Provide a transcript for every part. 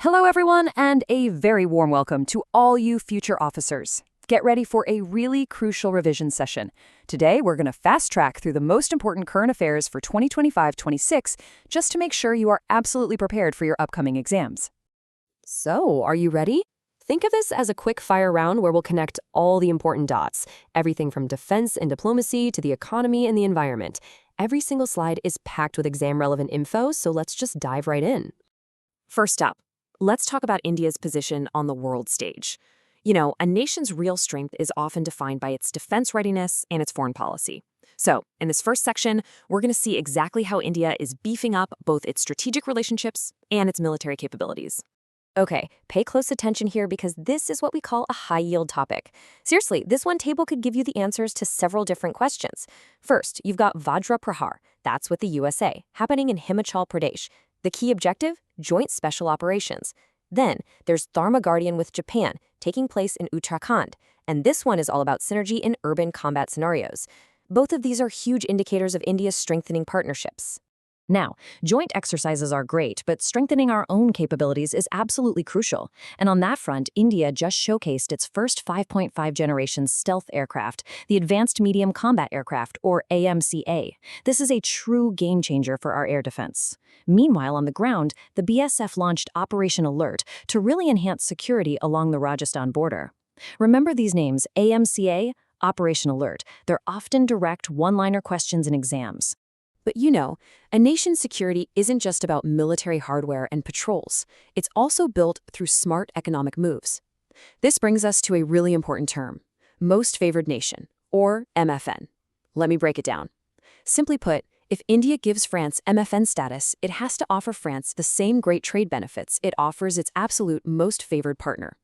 Hello, everyone, and a very warm welcome to all you future officers. Get ready for a really crucial revision session. Today, we're going to fast-track through the most important current affairs for 2025-26 just to make sure you are absolutely prepared for your upcoming exams. So, are you ready? Think of this as a quick-fire round where we'll connect all the important dots, everything from defense and diplomacy to the economy and the environment. Every single slide is packed with exam-relevant info, so let's just dive right in. First up, let's talk about India's position on the world stage. You know, a nation's real strength is often defined by its defense readiness and its foreign policy. So, in this first section, we're going to see exactly how India is beefing up both its strategic relationships and its military capabilities. Okay, pay close attention here because this is what we call a high-yield topic. Seriously, this one table could give you the answers to several different questions. First, you've got Vajra Prahar, that's with the USA, happening in Himachal Pradesh. The key objective? Joint Special Operations. Then, there's Dharma Guardian with Japan, taking place in Uttarakhand, and this one is all about synergy in urban combat scenarios. Both of these are huge indicators of India's strengthening partnerships. Now, joint exercises are great, but strengthening our own capabilities is absolutely crucial. And on that front, India just showcased its first 5.5 generation stealth aircraft, the Advanced Medium Combat Aircraft, or AMCA. This is a true game changer for our air defense. Meanwhile, on the ground, the BSF launched Operation Alert to really enhance security along the Rajasthan border. Remember these names, AMCA, Operation Alert. They're often direct one-liner questions in exams. But you know, a nation's security isn't just about military hardware and patrols. It's also built through smart economic moves. This brings us to a really important term, Most Favored Nation, or MFN. Let me break it down. Simply put, if India gives France MFN status, it has to offer France the same great trade benefits it offers its absolute most favored partner.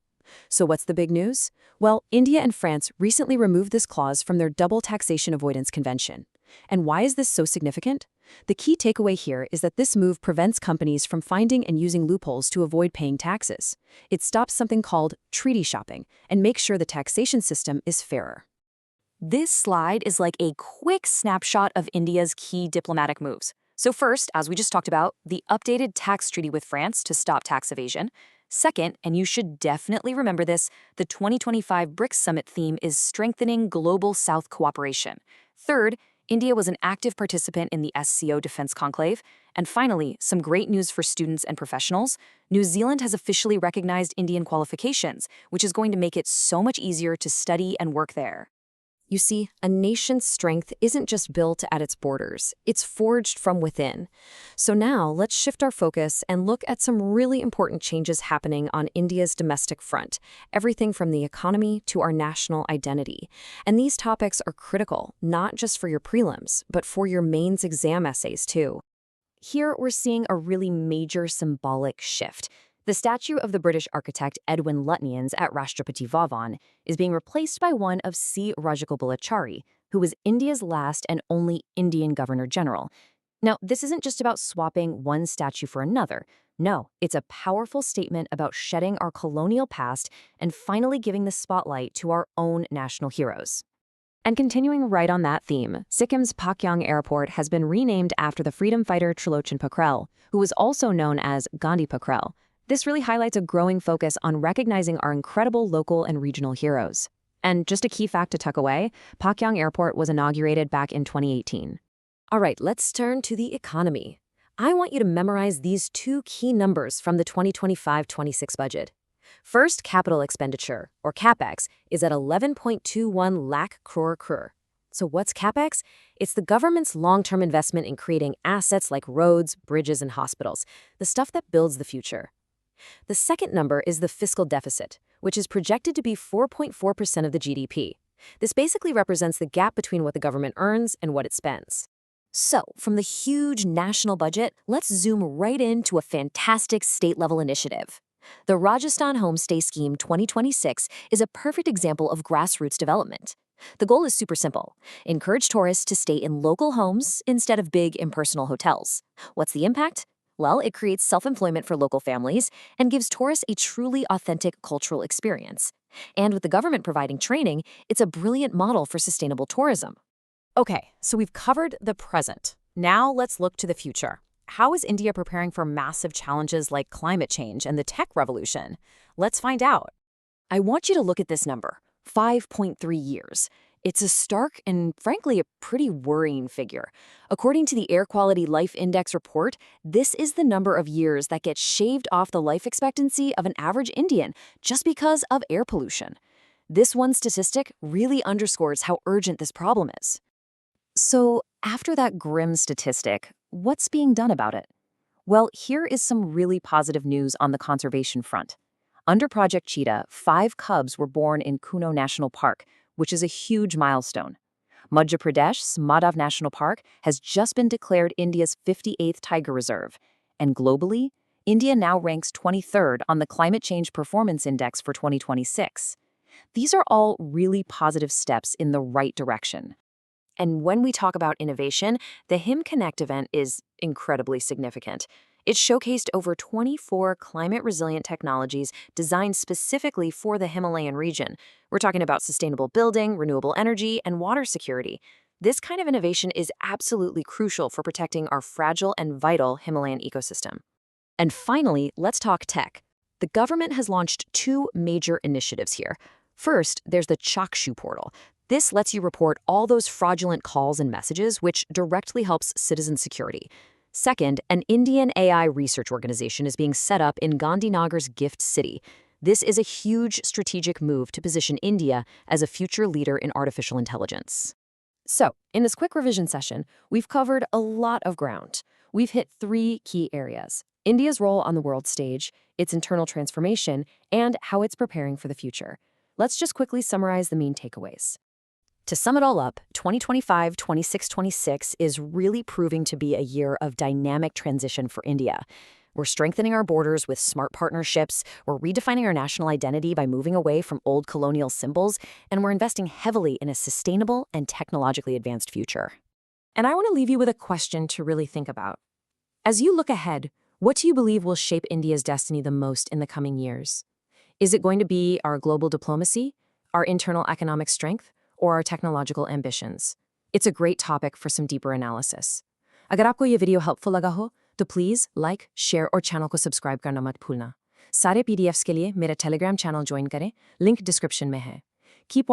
So what's the big news? Well, India and France recently removed this clause from their Double Taxation Avoidance Convention. And why is this so significant? The key takeaway here is that this move prevents companies from finding and using loopholes to avoid paying taxes. It stops something called treaty shopping and makes sure the taxation system is fairer. This slide is like a quick snapshot of India's key diplomatic moves. So first, as we just talked about, the updated tax treaty with France to stop tax evasion. Second, and you should definitely remember this, the 2025 BRICS summit theme is strengthening global South cooperation. Third, India was an active participant in the SCO Defense Conclave. And finally, some great news for students and professionals. New Zealand has officially recognized Indian qualifications, which is going to make it so much easier to study and work there. You see, a nation's strength isn't just built at its borders, it's forged from within. So now, let's shift our focus and look at some really important changes happening on India's domestic front, everything from the economy to our national identity. And these topics are critical, not just for your prelims, but for your mains exam essays too. Here, we're seeing a really major symbolic shift. The statue of the British architect Edwin Lutyens at Rashtrapati Bhavan is being replaced by one of C. Rajagopalachari, who was India's last and only Indian Governor-General. Now, this isn't just about swapping one statue for another. No, it's a powerful statement about shedding our colonial past and finally giving the spotlight to our own national heroes. And continuing right on that theme, Sikkim's Pakyong Airport has been renamed after the freedom fighter Trilochan Pakrel, who was also known as Gandhi Pakrel. This really highlights a growing focus on recognizing our incredible local and regional heroes. And just a key fact to tuck away, Pakyong Airport was inaugurated back in 2018. All right, let's turn to the economy. I want you to memorize these two key numbers from the 2025-26 budget. First, capital expenditure, or CapEx, is at 11.21 lakh crore. So what's CapEx? It's the government's long-term investment in creating assets like roads, bridges, and hospitals, the stuff that builds the future. The second number is the fiscal deficit, which is projected to be 4.4% of the GDP. This basically represents the gap between what the government earns and what it spends. So, from the huge national budget, let's zoom right into a fantastic state-level initiative. The Rajasthan Homestay Scheme 2026 is a perfect example of grassroots development. The goal is super simple. Encourage tourists to stay in local homes instead of big, impersonal hotels. What's the impact? Well, it creates self-employment for local families and gives tourists a truly authentic cultural experience. And with the government providing training, it's a brilliant model for sustainable tourism. Okay, so we've covered the present. Now let's look to the future. how is India preparing for massive challenges like climate change and the tech revolution? Let's find out. I want you to look at this number, 5.3 years. It's a stark and, frankly, a pretty worrying figure. According to the Air Quality Life Index report, this is the number of years that gets shaved off the life expectancy of an average Indian just because of air pollution. This one statistic really underscores how urgent this problem is. So, after that grim statistic, what's being done about it? Well, here is some really positive news on the conservation front. Under Project Cheetah, 5 cubs were born in Kuno National Park, which is a huge milestone. Madhya Pradesh's Madhav National Park has just been declared India's 58th tiger reserve. And globally, India now ranks 23rd on the Climate Change Performance Index for 2026. These are all really positive steps in the right direction. And when we talk about innovation, the Him Connect event is incredibly significant. It showcased over 24 climate-resilient technologies designed specifically for the Himalayan region. We're talking about sustainable building, renewable energy, and water security. This kind of innovation is absolutely crucial for protecting our fragile and vital Himalayan ecosystem. And finally, let's talk tech. The government has launched 2 major initiatives here. First, there's the Chakshu portal. This lets you report all those fraudulent calls and messages, which directly helps citizen security. Second, an Indian AI research organization is being set up in Gandhinagar's Gift City. This is a huge strategic move to position India as a future leader in artificial intelligence. So, in this quick revision session, we've covered a lot of ground. We've hit 3 key areas: India's role on the world stage, its internal transformation, and how it's preparing for the future. Let's just quickly summarize the main takeaways. To sum it all up, 2025, 26, 26 is really proving to be a year of dynamic transition for India. We're strengthening our borders with smart partnerships, we're redefining our national identity by moving away from old colonial symbols, and we're investing heavily in a sustainable and technologically advanced future. And I want to leave you with a question to really think about. As you look ahead, what do you believe will shape India's destiny the most in the coming years? Is it going to be our global diplomacy, our internal economic strength, or our technological ambitions? It's a great topic for some deeper analysis. अगर आपको ये video helpful लगा हो, तो please like, share और channel को subscribe करना मत भूलना। सारे PDFs के लिए मेरा टेलीग्राम चैनल ज्वाइन करें, लिंक डिस्क्रिप्शन में है। Keep